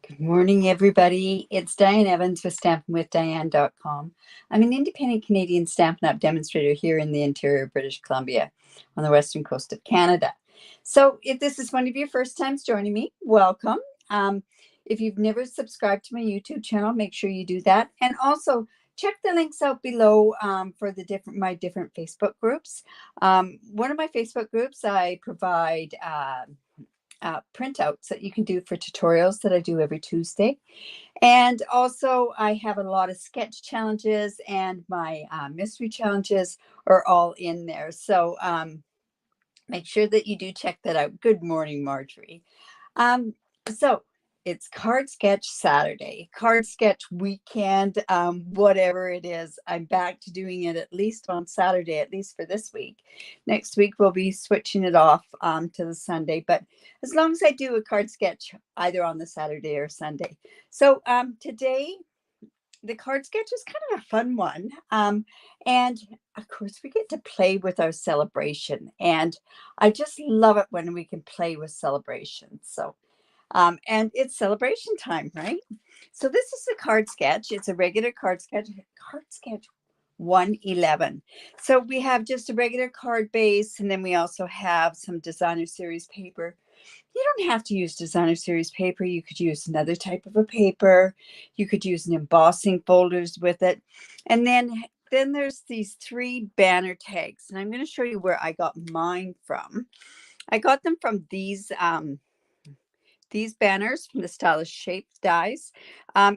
Good morning, everybody. It's Diane Evans with stampinwithdiane.com. I'm an independent Canadian Stampin' Up demonstrator here in the interior of British Columbia on the western coast of Canada. So if this is one of your first times joining me, welcome. If you've never subscribed to my YouTube channel, make sure you do that. And also check the links out below for the my different Facebook groups. One of my Facebook groups, I provide printouts that you can do for tutorials that I do every Tuesday. And also I have a lot of sketch challenges, and my mystery challenges are all in there. So make sure that you do check that out. Good morning, Marjorie. So it's Card Sketch Saturday, Card Sketch Weekend, whatever it is. I'm back to doing it at least on Saturday, at least for this week. Next week, we'll be switching it off to the Sunday. But as long as I do a card sketch either on the Saturday or Sunday. So today, the card sketch is kind of a fun one. And of course, we get to play with our celebration. And I just love it when we can play with celebrations. So and it's celebration time, right? So this is a card sketch. It's a regular card sketch 111. So we have just a regular card base, and then we also have some designer series paper. You don't have to use designer series paper. You could use another type of a paper. You could use an embossing folders with it. And then there's these 3 banner tags. And I'm going to show you where I got mine from. I got them from these banners from the Stylish Shaped dies.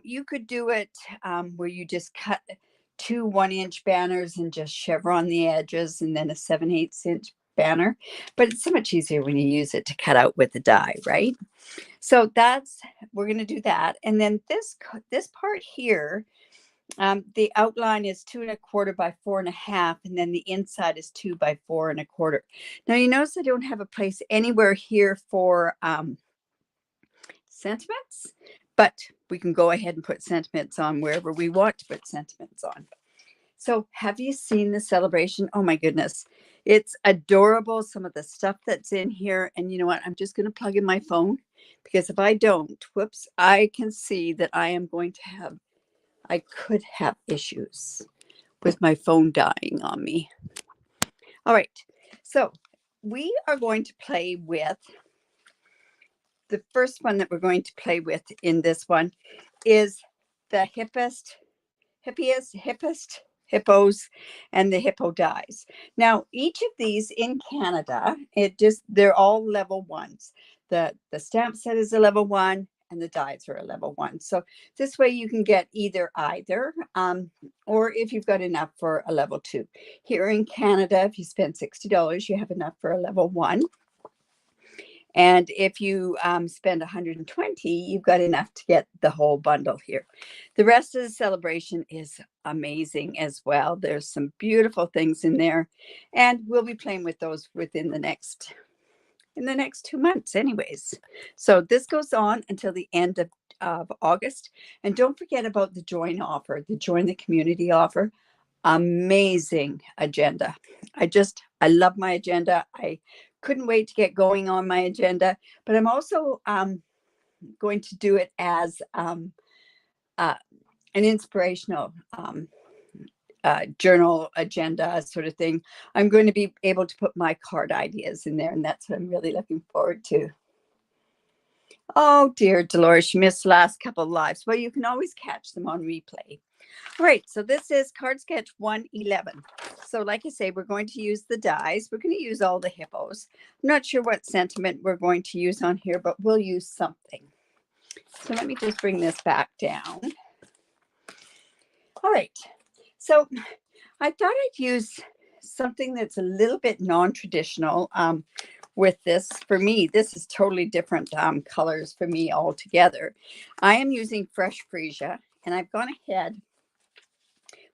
You could do it where you just cut 2 1-inch banners and just chevron the edges, and then a 7/8 inch banner. But it's so much easier when you use it to cut out with the die, right? So we're going to do that. And then this part here, the outline is 2 1/4 by 4 1/2, and then the inside is 2 by 4 1/4. Now you notice I don't have a place anywhere here for sentiments, but we can go ahead and put sentiments on wherever we want to put sentiments on. So have you seen the celebration? Oh my goodness, it's adorable, some of the stuff that's in here. And you know what, I'm just going to plug in my phone, because if I don't, whoops, I can see that I could have issues with my phone dying on me. All right, so we are going to play with the first one that we're going to play with in this one is the hippos, and the hippo dies. Now, each of these in Canada, they're all level 1s. The stamp set is a level 1, and the dies are a level 1. So this way you can get either, or if you've got enough for a level 2. Here in Canada, if you spend $60, you have enough for a level 1. And if you spend $120, you've got enough to get the whole bundle here. The rest of the celebration is amazing as well. There's some beautiful things in there, and we'll be playing with those within the next 2 months anyways. So this goes on until the end of August. And don't forget about the join offer, the join the community offer. Amazing agenda. I love my agenda. I couldn't wait to get going on my agenda, but I'm also going to do it as an inspirational journal agenda sort of thing. I'm going to be able to put my card ideas in there, and that's what I'm really looking forward to. Oh dear, Dolores, you missed the last couple of lives. Well, you can always catch them on replay. All right, so this is Card Sketch 111. So like I say, we're going to use the dies. We're going to use all the hippos. I'm not sure what sentiment we're going to use on here, but we'll use something. So let me just bring this back down. All right, so I thought I'd use something that's a little bit non-traditional with this. For me, this is totally different colors for me altogether. I am using fresh freesia, and I've gone ahead.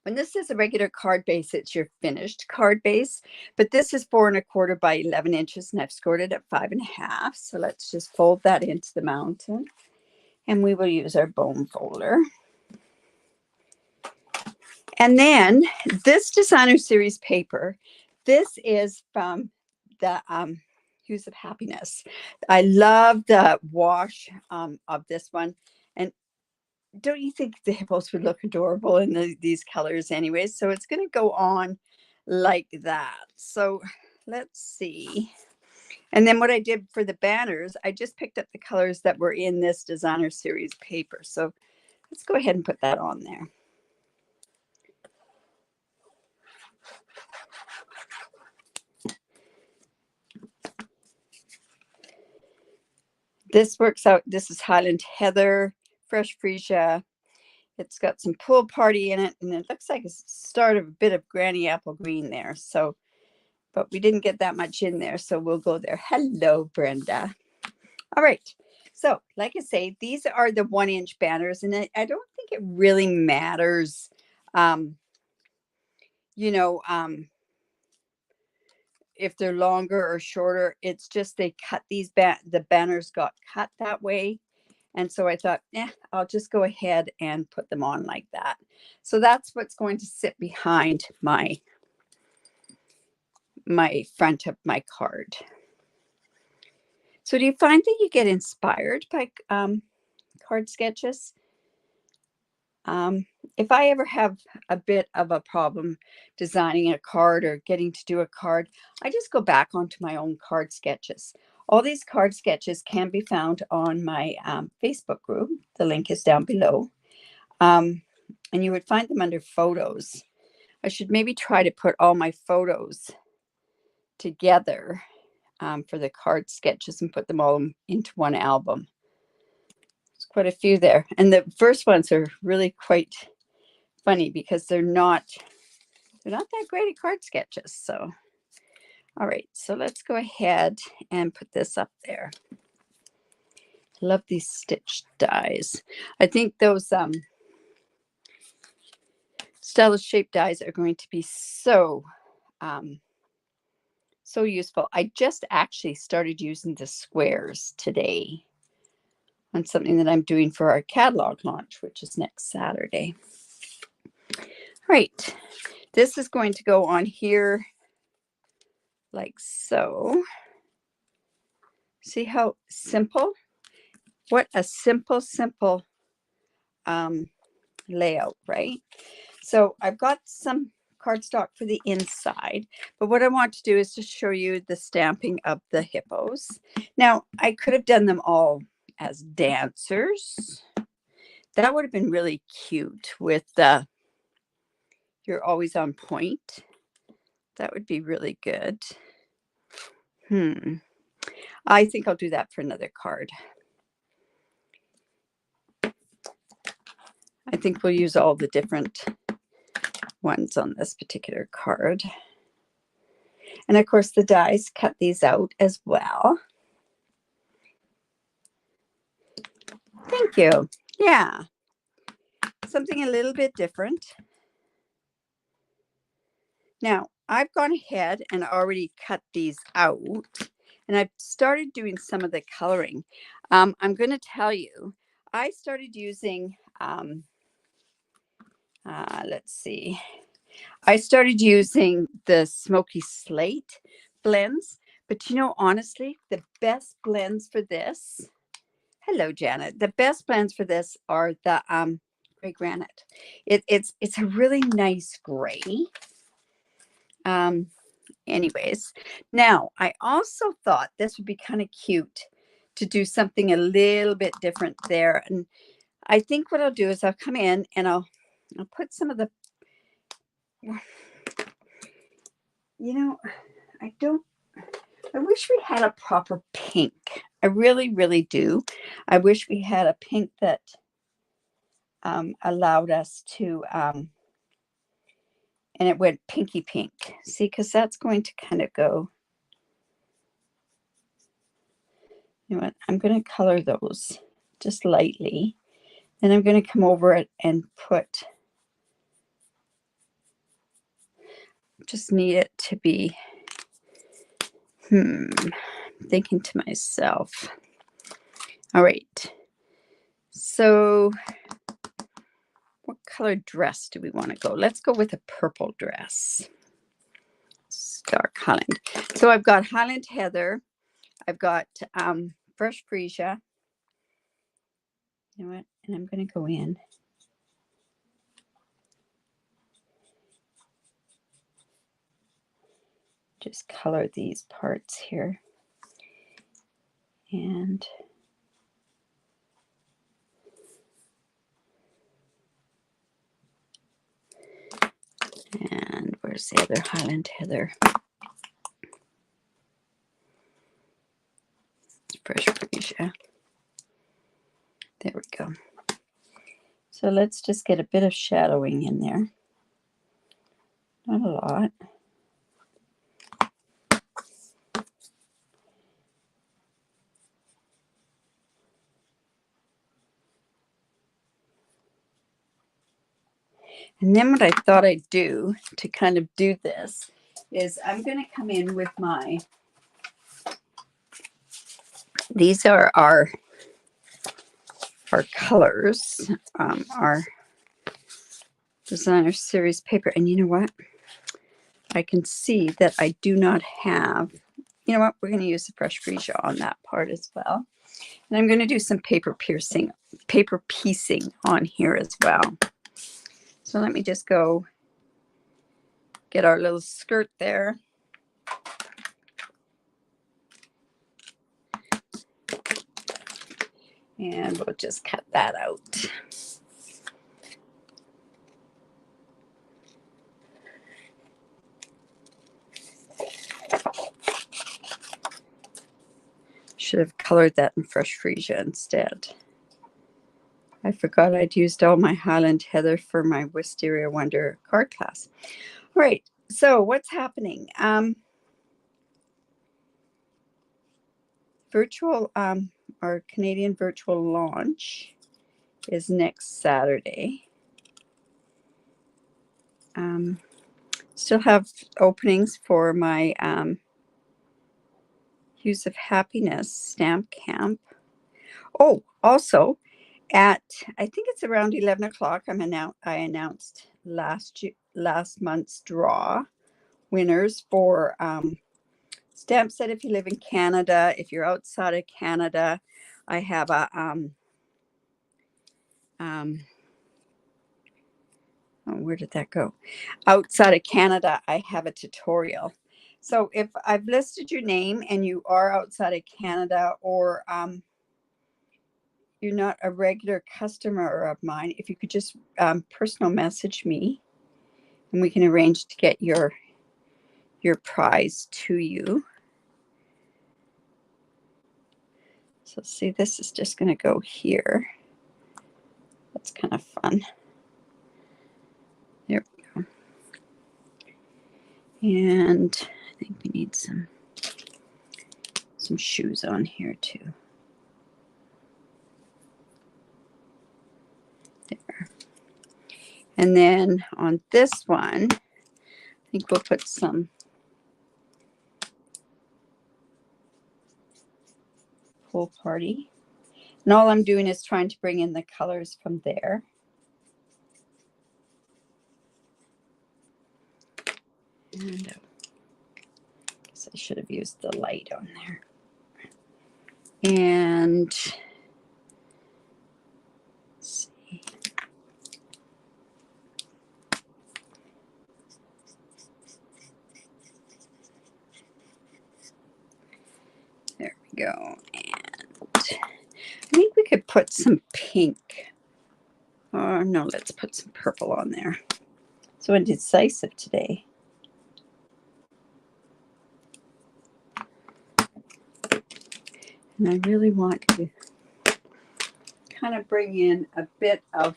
When this is a regular card base, it's your finished card base, but this is 4 1/4 by 11 inches, and I've scored it at 5 1/2. So let's just fold that into the mountain, and we will use our bone folder. And then this designer series paper, this is from the Hues of Happiness. I love the wash of this one. And don't you think the hippos would look adorable in these colors anyways? So it's going to go on like that. So let's see. And then what I did for the banners, I just picked up the colors that were in this designer series paper. So let's go ahead and put that on there. This works out. This is Highland Heather, Fresh Freesia. It's got some Pool Party in it, and it looks like a start of a bit of Granny Apple Green there. So, but we didn't get that much in there, so we'll go there. Hello, Brenda. All right. So, like I say, these are the 1-inch banners, and I don't think it really matters, you know, if they're longer or shorter. It's just they cut these, the banners got cut that way. And so I thought, I'll just go ahead and put them on like that. So that's what's going to sit behind my front of my card. So do you find that you get inspired by card sketches? If I ever have a bit of a problem designing a card or getting to do a card, I just go back onto my own card sketches. All these card sketches can be found on my Facebook group. The link is down below. And you would find them under photos. I should maybe try to put all my photos together for the card sketches and put them all into one album. There's quite a few there. And the first ones are really quite funny because they're not that great at card sketches. So, all right, so let's go ahead and put this up there. I love these stitch dies. I think those stylus shape dies are going to be so so useful. I just actually started using the squares today on something that I'm doing for our catalog launch, which is next Saturday. All right, this is going to go on here like so. See how simple? What a simple layout, right? So I've got some cardstock for the inside, but what I want to do is just show you the stamping of the hippos. Now, I could have done them all as dancers. That would have been really cute with the "You're always on point." That would be really good. I think I'll do that for another card. I think we'll use all the different ones on this particular card. And of course, the dies cut these out as well. Thank you. Yeah. Something a little bit different. Now, I've gone ahead and already cut these out, and I've started doing some of the coloring. I'm going to tell you, I started using, let's see, I started using the Smoky Slate blends, but you know, honestly, the best blends for this, hello, Janet, the best blends for this are the gray granite. It's a really nice gray. Anyways, now I also thought this would be kind of cute to do something a little bit different there. And I think what I'll do is I'll come in and I'll put some of the, you know, I wish we had a proper pink. I really, really do. I wish we had a pink that allowed us to, and it went pinky pink. See, because that's going to kind of go, you know what, I'm going to color those just lightly. Then I'm going to come over it and put, just need it to be, thinking to myself. All right. So what color dress do we want to go? Let's go with a purple dress. Dark Highland. So I've got Highland Heather. I've got Fresh Freesia. You know what? And I'm going to go in. Just color these parts here. And where's the other Highland Heather? Fresh Freesia. There we go. So let's just get a bit of shadowing in there. Not a lot. And then what I thought I'd do to kind of do this is I'm going to come in with my, these are our colors, our designer series paper. And you know what? I can see that I do not have, you know what? We're going to use the Fresh Freesia on that part as well. And I'm going to do some paper piecing on here as well. So let me just go get our little skirt there. And we'll just cut that out. Should have colored that in Fresh Freesia instead. I forgot I'd used all my Highland Heather for my Wisteria Wonder card class. All right, so what's happening? Our Canadian virtual launch is next Saturday. Still have openings for my Hues of Happiness stamp camp. Oh, also at, I think it's around 11 o'clock, I announced last month's draw winners for stamp set if you live in Canada. If you're outside of Canada, I have a oh, where did that go? Outside of Canada, I have a tutorial. So if I've listed your name and you are outside of Canada, or you're not a regular customer of mine, if you could just personal message me, and we can arrange to get your prize to you. So see, this is just going to go here. That's kind of fun. There we go. And I think we need some shoes on here too. There. And then on this one, I think we'll put some Pool Party. And all I'm doing is trying to bring in the colors from there. And I guess I should have used the light on there. And let's see. There we go. And I think we could put some pink. Oh, no, let's put some purple on there. So indecisive today. And I really want to kind of bring in a bit of,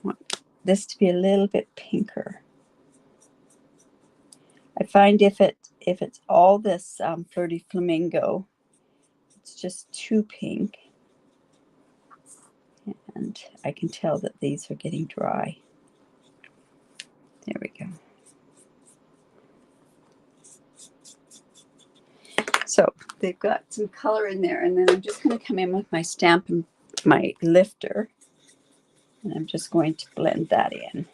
want this to be a little bit pinker. I find if it's all this Flirty Flamingo, it's just too pink. And I can tell that these are getting dry. There we go. So they've got some color in there, and then I'm just going to come in with my stamp and my lifter, and I'm just going to blend that in.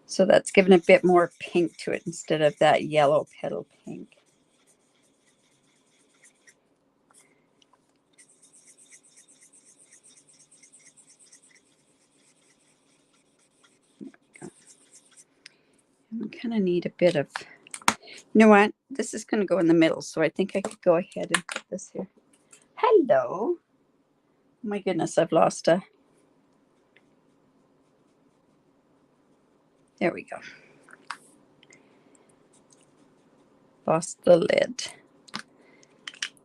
So that's given a bit more pink to it instead of that yellow petal pink. kind of need a bit of, you know what? This is going to go in the middle, so I think I could go ahead and put this here. Hello. Oh my goodness, I've lost a, there we go. Lost the lid.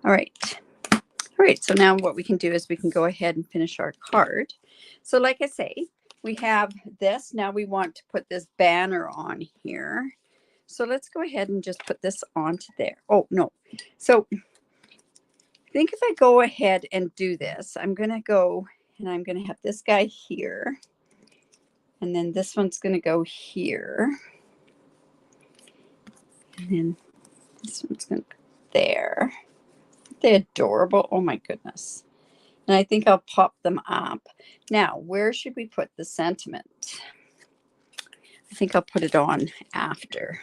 All right. All right, so now what we can do is we can go ahead and finish our card. So like I say, we have this. Now we want to put this banner on here. So let's go ahead and just put this onto there. Oh, no. So I think if I go ahead and do this, I'm going to go and I'm going to have this guy here. And then this one's going to go here. And then this one's going to go there. They're adorable. Oh my goodness. And I think I'll pop them up. Now, where should we put the sentiment? I think I'll put it on after.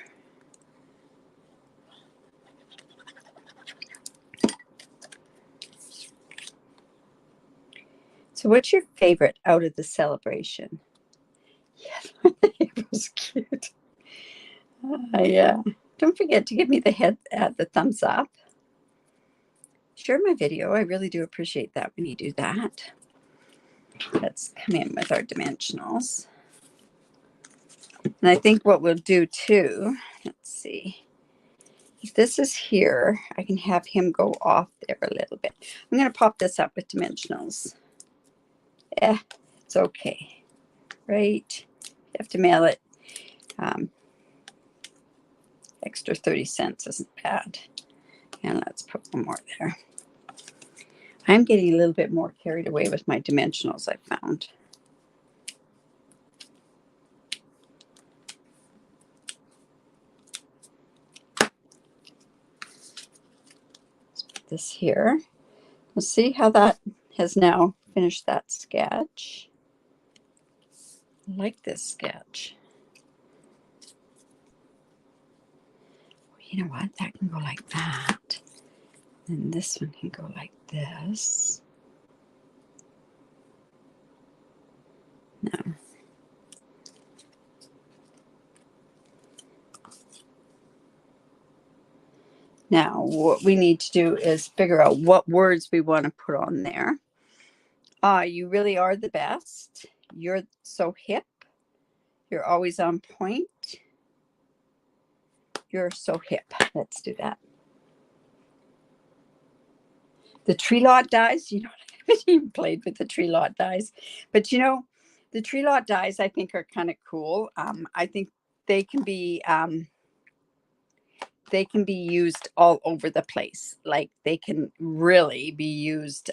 So what's your favorite out of the celebration? Yeah, it was cute. Yeah. Don't forget to give me the thumbs up. Share my video. I really do appreciate that when you do that. Let's come in with our dimensionals. And I think what we'll do too, let's see. If this is here, I can have him go off there a little bit. I'm going to pop this up with dimensionals. Yeah, it's okay. Right? You have to mail it. Extra 30 cents isn't bad. And let's put one more there. I'm getting a little bit more carried away with my dimensionals, I found. Let's put this here. We'll see how that has now finished that sketch. I like this sketch. You know what? That can go like that. And this one can go like this. No. Now, what we need to do is figure out what words we want to put on there. You really are the best. You're so hip. You're always on point. You're so hip. Let's do that. The tree lot dies, you know, I haven't even played with the tree lot dies. But, you know, the tree lot dies, I think, are kind of cool. I think they can be used all over the place. Like they can really be used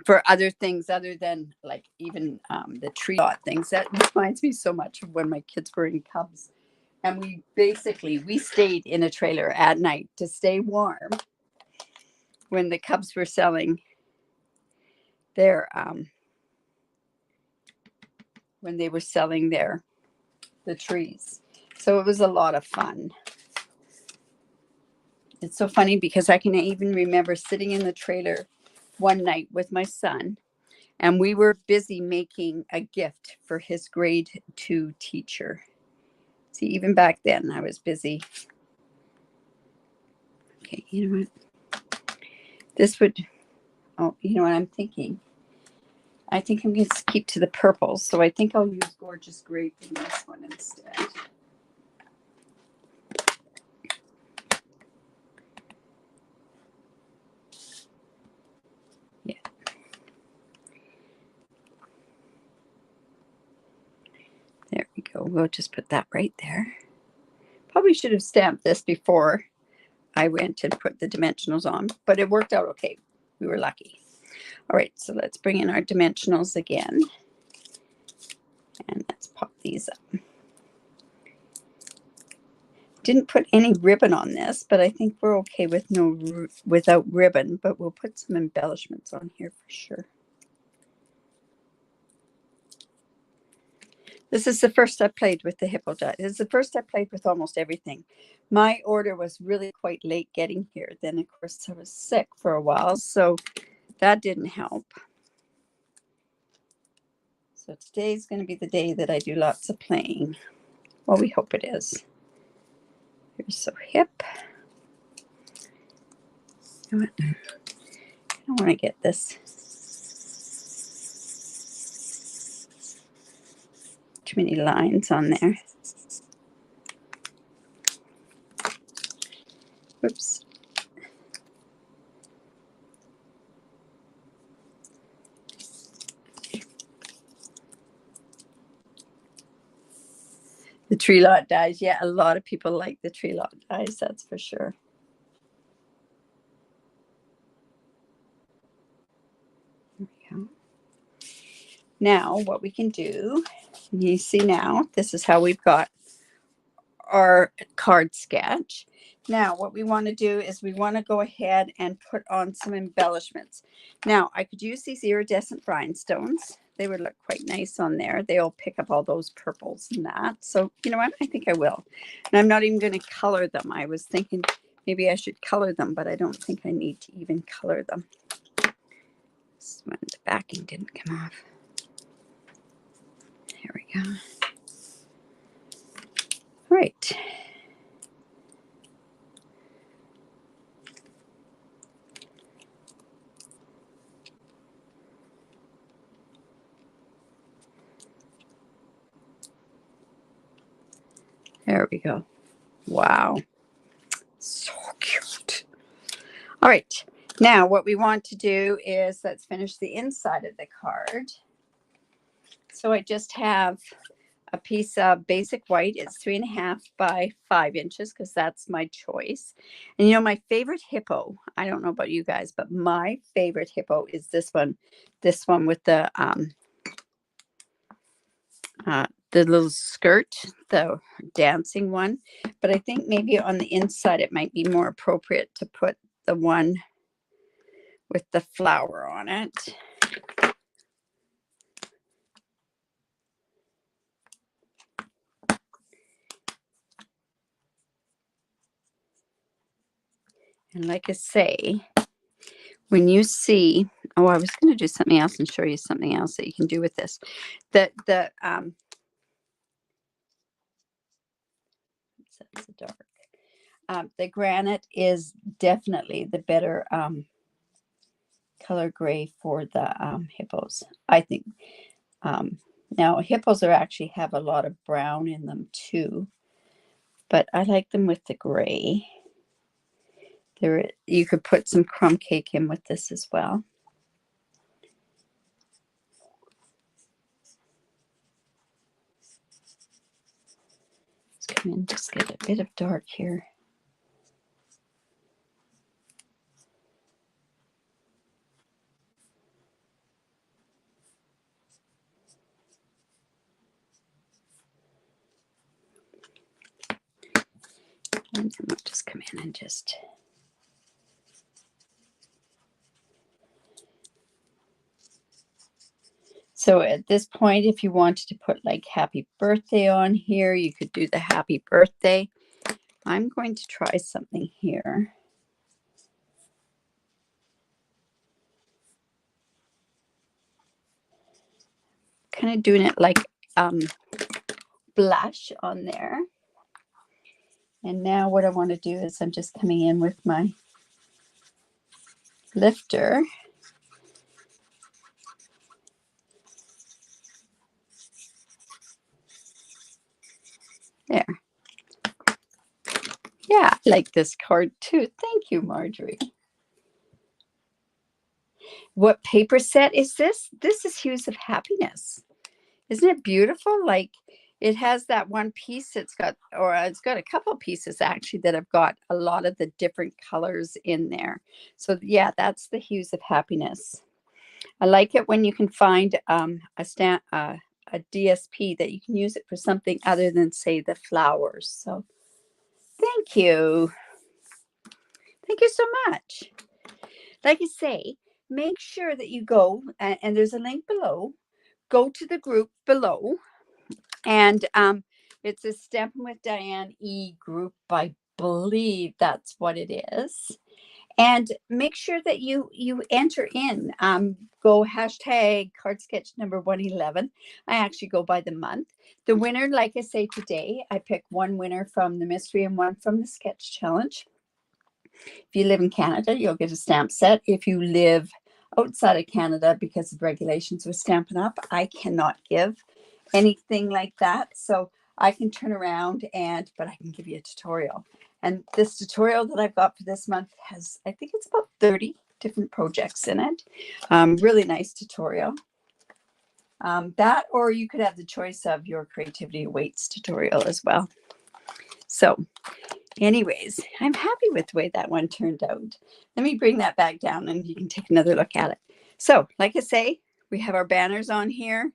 for other things other than like even the tree lot things. That reminds me so much of when my kids were in Cubs. And we stayed in a trailer at night to stay warm when the Cubs were selling their the trees. So it was a lot of fun. It's so funny because I can even remember sitting in the trailer one night with my son, and we were busy making a gift for his grade 2 teacher. See, even back then I was busy. Okay, you know what? This would, oh, you know what I'm thinking? I think I'm going to keep to the purples. So I think I'll use Gorgeous Grape in this one instead. Yeah. There we go. We'll just put that right there. Probably should have stamped this before I went and put the dimensionals on, but it worked out okay. We were lucky. All right, so let's bring in our dimensionals again. And let's pop these up. Didn't put any ribbon on this, but I think we're okay with without ribbon, but we'll put some embellishments on here for sure. This is the first I played with the hippo die. This is the first I played with almost everything. My order was really quite late getting here. Then, of course, I was sick for a while, so that didn't help. So today's going to be the day that I do lots of playing. Well, we hope it is. You're so hip. I don't want to get this too many lines on there. Whoops. The tree lot dies. Yeah, a lot of people like the tree lot dies, that's for sure. There we go. Now, what we can do, you see now, this is how we've got our card sketch. Now, what we want to do is we want to go ahead and put on some embellishments. Now, I could use these iridescent rhinestones. They would look quite nice on there. They'll pick up all those purples and that. So, you know what? I think I will. And I'm not even going to color them. I was thinking maybe I should color them, but I don't think I need to even color them. This one, the backing didn't come off. There we go. All right. There we go. Wow. So cute. All right. Now what we want to do is let's finish the inside of the card. So I just have a piece of basic white. It's 3.5 by 5 inches because that's my choice. And you know, my favorite hippo, I don't know about you guys, but my favorite hippo is this one with the little skirt, the dancing one. But I think maybe on the inside it might be more appropriate to put the one with the flower on it. And like I say, when you see, oh, I was going to do something else and show you something else that you can do with this. That's the dark. The granite is definitely the better color gray for the hippos, I think. Now, hippos actually have a lot of brown in them too, but I like them with the gray. You could put some crumb cake in with this as well. Let's come in, just get a bit of dark here. And then we'll just come in and just so at this point, if you wanted to put like happy birthday on here, you could do the happy birthday. I'm going to try something here. Kind of doing it like blush on there. And now what I want to do is I'm just coming in with my lifter. There. Yeah, I like this card too. Thank you, Marjorie. What paper set is this? This is Hues of Happiness. Isn't it beautiful? Like it has that one piece it's got a couple of pieces actually that have got a lot of the different colors in there. So yeah, that's the Hues of Happiness. I like it when you can find a DSP that you can use it for something other than say the flowers. So thank you. Thank you so much. Like I say, make sure that you go and there's a link below. Go to the group below. And it's a Stampin' with Diane E group. I believe that's what it is. And make sure that you enter in. Go hashtag card sketch number 111. I actually go by the month. The winner, like I say today, I pick one winner from the mystery and one from the sketch challenge. If you live in Canada, you'll get a stamp set. If you live outside of Canada, because of regulations with Stampin' Up, I cannot give anything like that. So I can turn around but I can give you a tutorial. And this tutorial that I've got for this month has, I think it's about 30 different projects in it. Really nice tutorial. That, or you could have the choice of your Creativity Awaits tutorial as well. So anyways, I'm happy with the way that one turned out. Let me bring that back down and you can take another look at it. So like I say, we have our banners on here.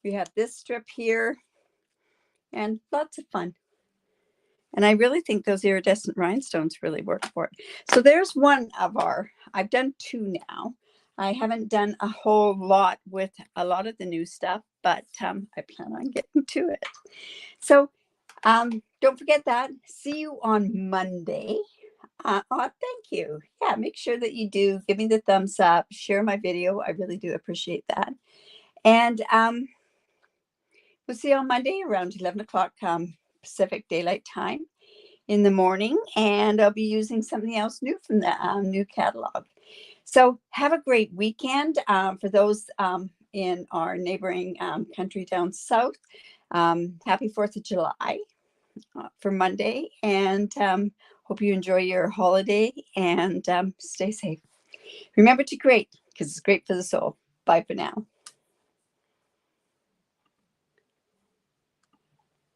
We have this strip here and lots of fun. And I really think those iridescent rhinestones really work for it. So there's one of I've done 2 now. I haven't done a whole lot with a lot of the new stuff, but I plan on getting to it. So don't forget that. See you on Monday. Oh, thank you. Yeah, make sure that you do. Give me the thumbs up. Share my video. I really do appreciate that. And we'll see you on Monday around 11 o'clock Pacific Daylight Time in the morning. And I'll be using something else new from the new catalog. So have a great weekend. For those in our neighboring country down south, happy 4th of July. For Monday, and hope you enjoy your holiday and stay safe. Remember to create, because it's great for the soul. Bye for now.